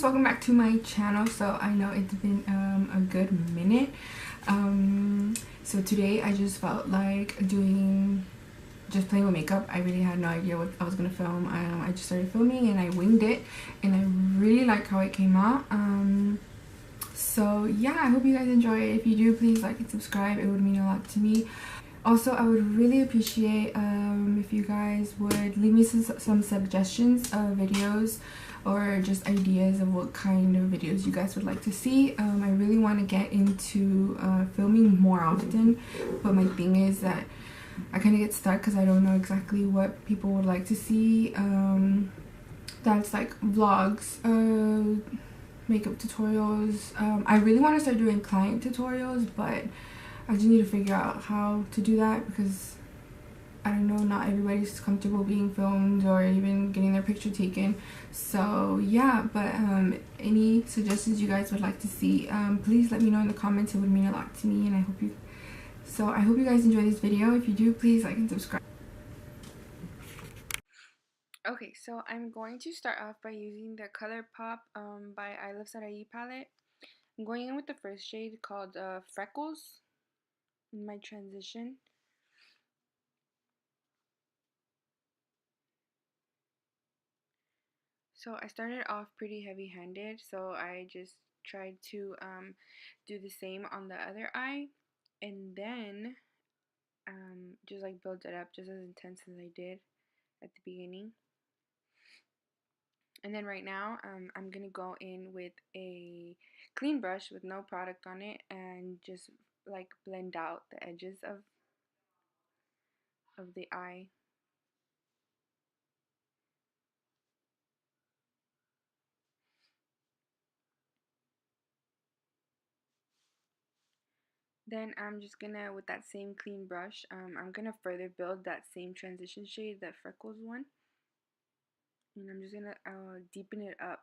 welcome back to my channel. So I know it's been a good minute. So today I just felt like just playing with makeup. I really had no idea what I was gonna film. I just started filming and I winged it, and I really like how it came out. So yeah, I hope you guys enjoy it. If you do, please like and subscribe. It would mean a lot to me. Also, I would really appreciate if you guys would leave me some suggestions of videos or just ideas of what kind of videos you guys would like to see. I really want to get into filming more often, but my thing is that I kind of get stuck because I don't know exactly what people would like to see. That's like vlogs, makeup tutorials. I really want to start doing client tutorials, but I just need to figure out how to do that because I don't know, not everybody's comfortable being filmed or even getting their picture taken. So yeah, but any suggestions you guys would like to see, please let me know in the comments. It would mean a lot to me, and I hope you guys enjoy this video. If you do, please like and subscribe. Okay, so I'm going to start off by using the ColourPop by I Love Sarai palette. I'm going in with the first shade called Freckles in my transition. So I started off pretty heavy-handed, so I just tried to do the same on the other eye, and then just like build it up just as intense as I did at the beginning. And then right now I'm gonna go in with a clean brush with no product on it and just like blend out the edges of the eye. Then I'm just gonna, with that same clean brush, I'm gonna further build that same transition shade, that Freckles one. And I'm just gonna deepen it up.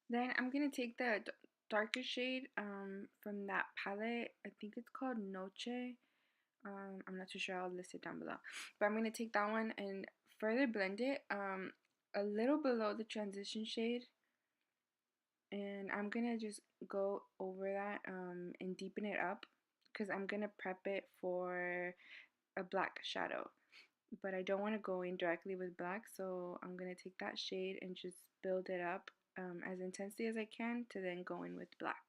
Then I'm gonna take the darker shade from that palette. I think it's called Noche. I'm not too sure. I'll list it down below. But I'm gonna take that one and further blend it a little below the transition shade. And I'm gonna just go over that and deepen it up because I'm gonna prep it for a black shadow. But I don't want to go in directly with black, so I'm gonna take that shade and just build it up as intensely as I can to then go in with black.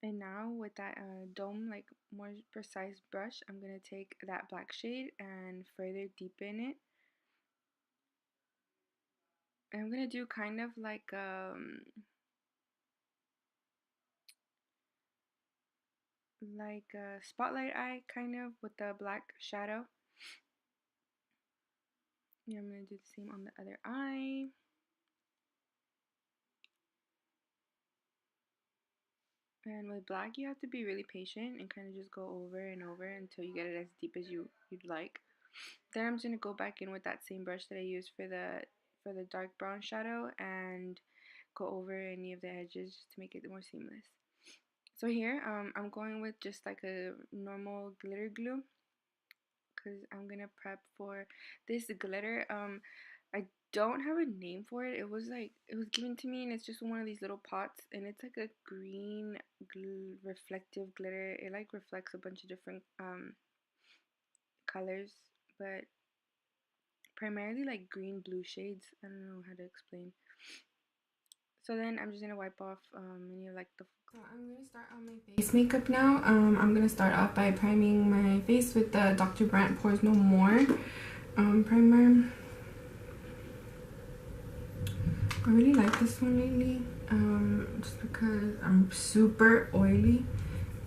And now with that dome, like more precise brush, I'm gonna take that black shade and further deepen it. And I'm gonna do kind of like a spotlight eye, kind of with the black shadow. Yeah, I'm gonna do the same on the other eye. And with black, you have to be really patient and kind of just go over and over until you get it as deep as you'd like. Then I'm just gonna go back in with that same brush that I used for the dark brown shadow and go over any of the edges just to make it more seamless. So here, I'm going with just like a normal glitter glue because I'm gonna prep for this glitter. I don't have a name for it. It was given to me, and it's just one of these little pots, and it's like a green reflective glitter. It like reflects a bunch of different colors, but primarily like green blue shades. I don't know how to explain. So then I'm just gonna wipe off any of like the. So I'm gonna start on my face makeup now. I'm gonna start off by priming my face with the Dr. Brandt Pores No More primer. I really like this one lately, just because I'm super oily,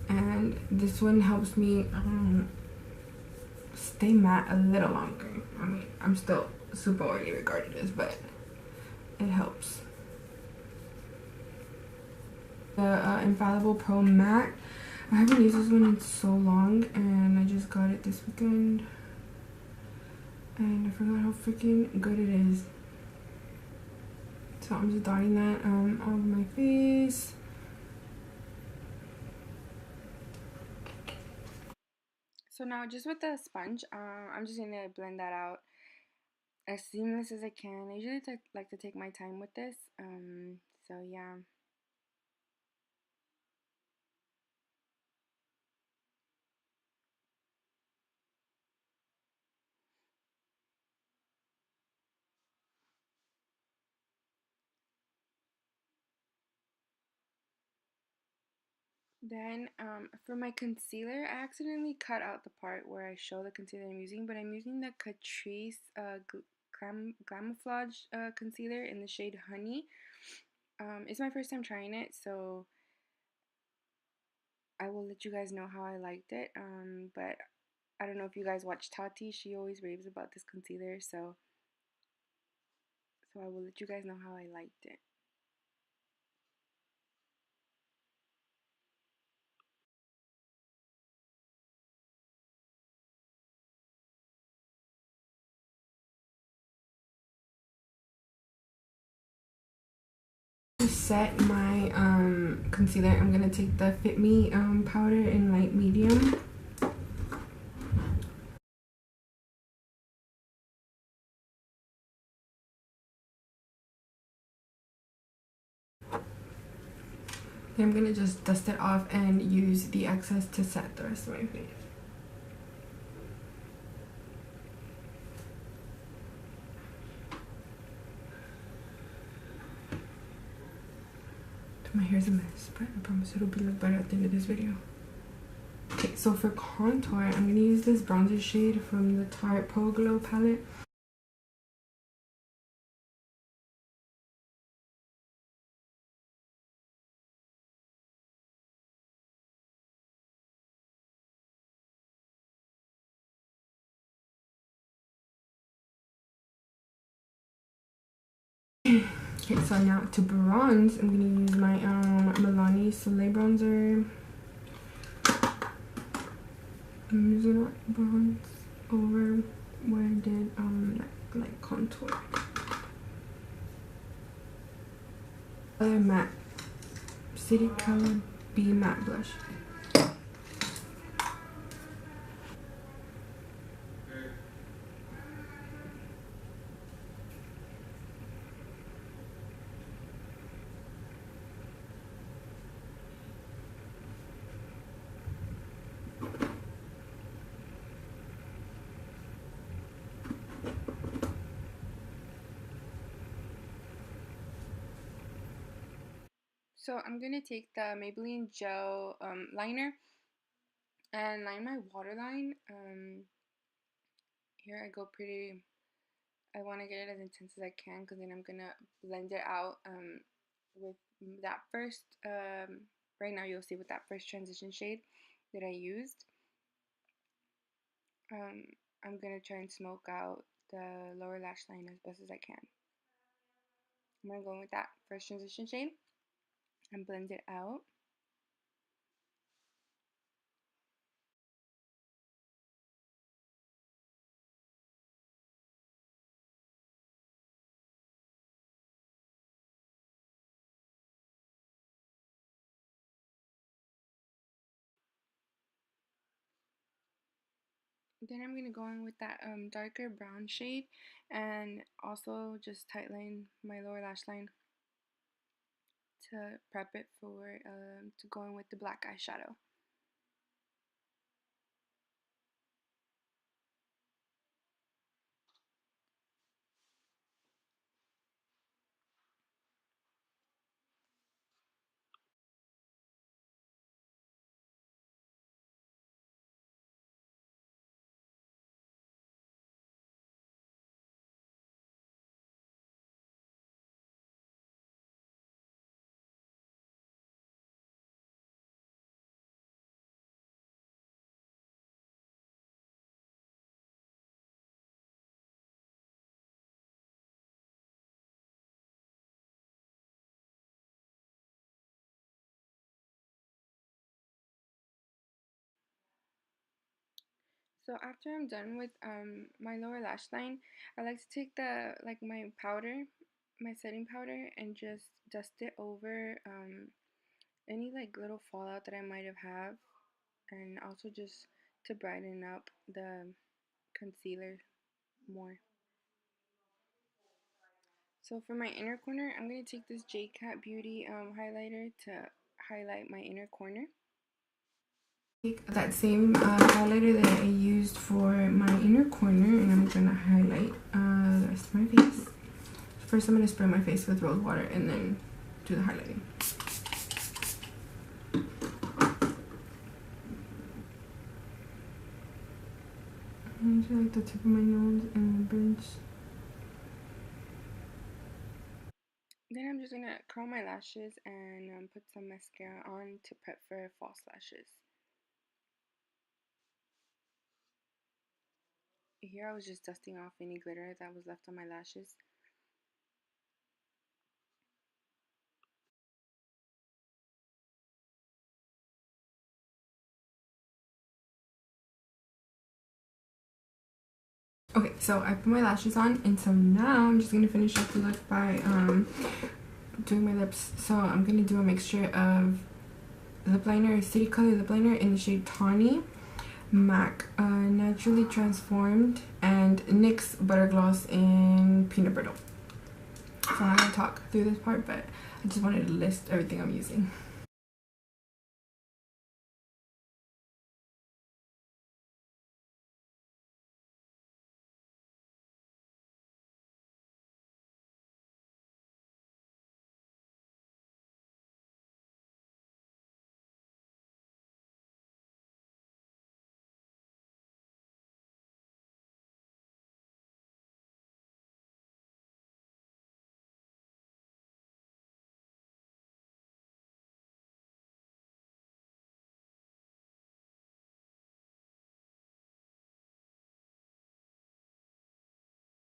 and this one helps me stay matte a little longer. I mean, I'm still super oily regardless, but it helps. The Infallible Pro Matte. I haven't used this one in so long, and I just got it this weekend. and I forgot how freaking good it is. So I'm just dotting that all over my face. So now just with the sponge, I'm just gonna blend that out as seamless as I can. I usually like to take my time with this. So yeah. Then for my concealer, I accidentally cut out the part where I show the concealer I'm using, but I'm using the Catrice Glamouflage concealer in the shade Honey. It's my first time trying it, so I will let you guys know how I liked it. But I don't know if you guys watch Tati. She always raves about this concealer, so I will let you guys know how I liked it. To set my concealer, I'm gonna take the Fit Me powder in light medium. Then I'm gonna just dust it off and use the excess to set the rest of my face. My hair's a mess, but I promise it'll be look better at the end of this video. Okay, so for contour, I'm gonna use this bronzer shade from the Tarte Pro Glow palette. Okay, so now to bronze, I'm gonna use my Milani Soleil bronzer. I'm using that bronze over where I did like contour. Color matte, City Color B matte blush. So I'm gonna take the Maybelline Gel liner and line my waterline. Here I go pretty. I want to get it as intense as I can because then I'm gonna blend it out with that first. Right now you'll see with that first transition shade that I used. I'm gonna try and smoke out the lower lash line as best as I can. I'm gonna go in with that first transition shade and blend it out. Then I'm going to go in with that darker brown shade and also just tightline my lower lash line to prep it for to go in with the black eyeshadow. So after I'm done with my lower lash line, I like to take the my powder, my setting powder, and just dust it over any like little fallout that I might have, and also just to brighten up the concealer more. So for my inner corner, I'm going to take this J-Cat Beauty highlighter to highlight my inner corner. Take that same highlighter that I used for my inner corner, and I'm going to highlight the rest of my face. First, I'm going to spray my face with rose water and then do the highlighting. I just like the tip of my nose and the bridge. Then I'm just going to curl my lashes and put some mascara on to prep for false lashes. Here I was just dusting off any glitter that was left on my lashes. Okay, so I put my lashes on, and so now I'm just gonna finish up the look by doing my lips. So I'm gonna do a mixture of lip liner, City Color lip liner in the shade Tawny, MAC Naturally Transformed, and NYX Butter Gloss in Peanut Brittle. So I'm not gonna talk through this part, but I just wanted to list everything I'm using.